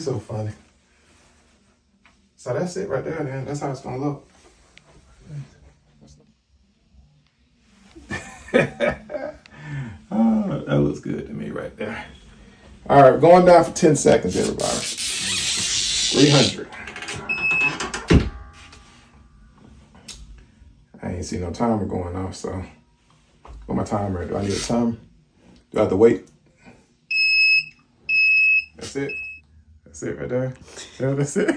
so funny. So that's it right there, man. That's how it's gonna look. Oh, that looks good to me right there. All right, going down for 10 seconds, everybody. 300. I ain't see no timer going off, so what my timer at? Do I need a timer? Do I have to wait? That's it. That's it right there. Yeah, that's it.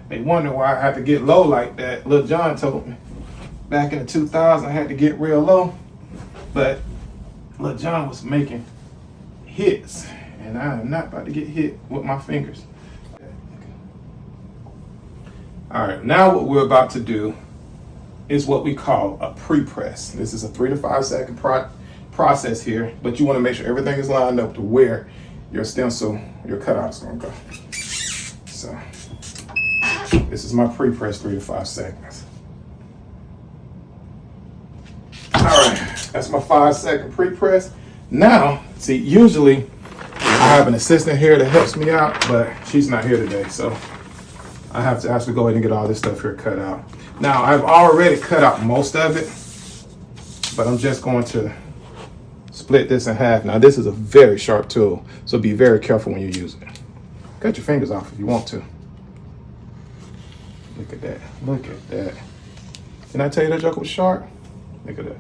They wonder why I had to get low like that. Lil John told me back in the 2000s I had to get real low, but Lil John was making hits, and I am not about to get hit with my fingers. All right, now what we're about to do is what we call a pre-press. This is a 3 to 5 second process here, but you want to make sure everything is lined up to where your stencil, your cutout is going to go. So this is my pre-press 3 to 5 seconds. All right, that's my 5-second pre-press. Now, see, usually I have an assistant here that helps me out, but she's not here today, so I have to actually go ahead and get all this stuff here cut out. Now, I've already cut out most of it, but I'm just going to split this in half. Now, this is a very sharp tool, so be very careful when you use it. Cut your fingers off if you want to. Look at that. Look at that. Didn't I tell you that joke was sharp? Look at that.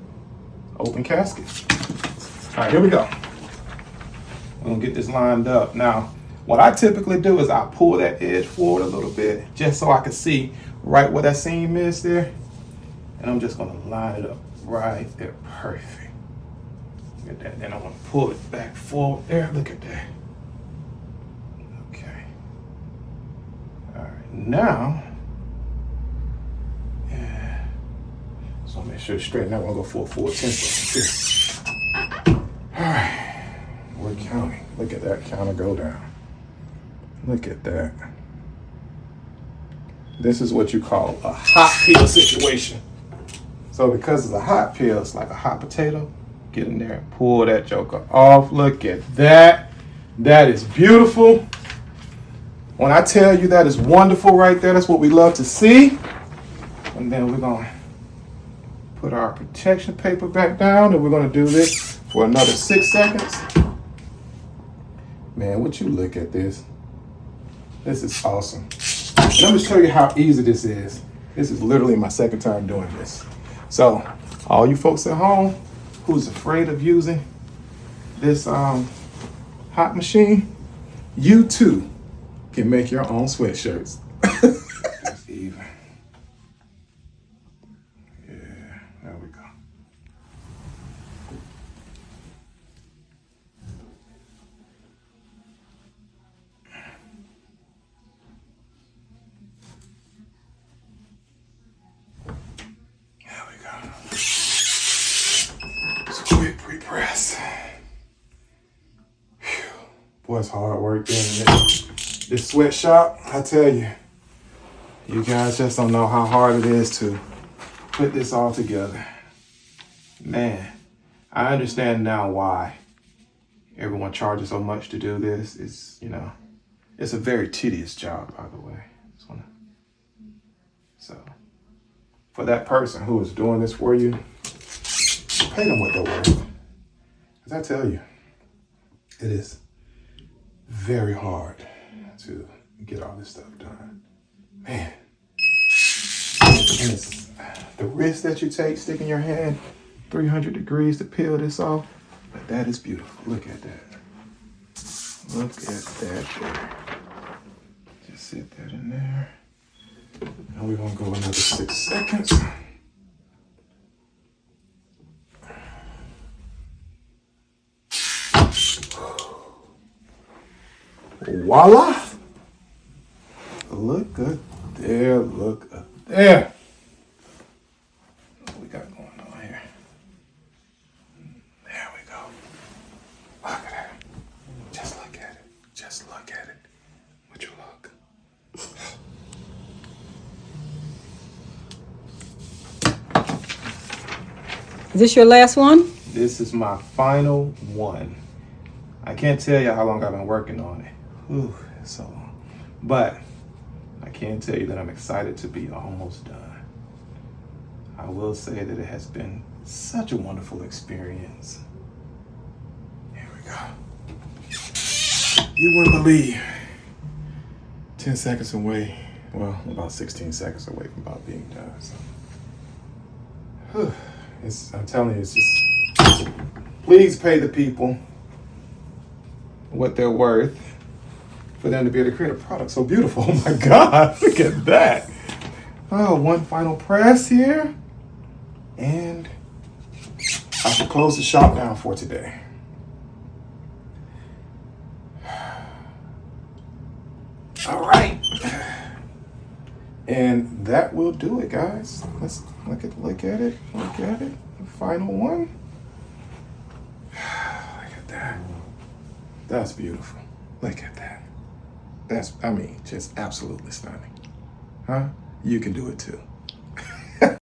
Open casket. All right, here we go. I'm gonna get this lined up. Now, what I typically do is I pull that edge forward a little bit just so I can see right where that seam is there. And I'm just gonna line it up right there. Perfect. Look at that. Then I'm gonna pull it back forward there. Look at that. Okay. All right, now, yeah. So make sure to straighten out. I'm gonna go for a full tinsel. All right, we're counting. Look at that counter go down. Look at that. This is what you call a hot peel situation. So because it's a hot peel, it's like a hot potato. Get in there and pull that joker off. Look at that. That is beautiful. When I tell you that is wonderful right there, that's what we love to see. And then we're gonna put our protection paper back down, and we're gonna do this for another 6 seconds. Man, would you look at this? This is awesome. And let me show you how easy this is. This is literally my second time doing this. So, all you folks at home who's afraid of using this hot machine, you too can make your own sweatshirts. That's even. Yeah, there we go. Pre-press. Whew. Boy, it's hard work doing this sweatshop. I tell you, you guys just don't know how hard it is to put this all together. Man, I understand now why everyone charges so much to do this. It's, you know, it's a very tedious job, by the way. So, for that person who is doing this for you, pay them what they're worth. As I tell you, it is very hard to get all this stuff done. Man. And it's the risk that you take sticking your hand 300 degrees to peel this off, but that is beautiful. Look at that. Look at that there. Just sit that in there. And we're gonna go another 6 seconds. Voila! Look good there, look up there. What we got going on here? There we go. Look at that. Just look at it. Just look at it. Would you look? Is this your last one? This is my final one. I can't tell you how long I've been working on it. Whew, it's so long. But I can tell you that I'm excited to be almost done. I will say that it has been such a wonderful experience. Here we go. You wouldn't believe 10 seconds away, well, about 16 seconds away from about being done. So, I'm telling you, it's just, please pay the people what they're worth for them to be able to create a product so beautiful. Oh my God, look at that. Oh, one final press here. And I should close the shop down for today. All right. And that will do it, guys. Let's look at it. The final one. Look at that. That's beautiful. Look at that. That's, I mean, just absolutely stunning. Huh? You can do it too.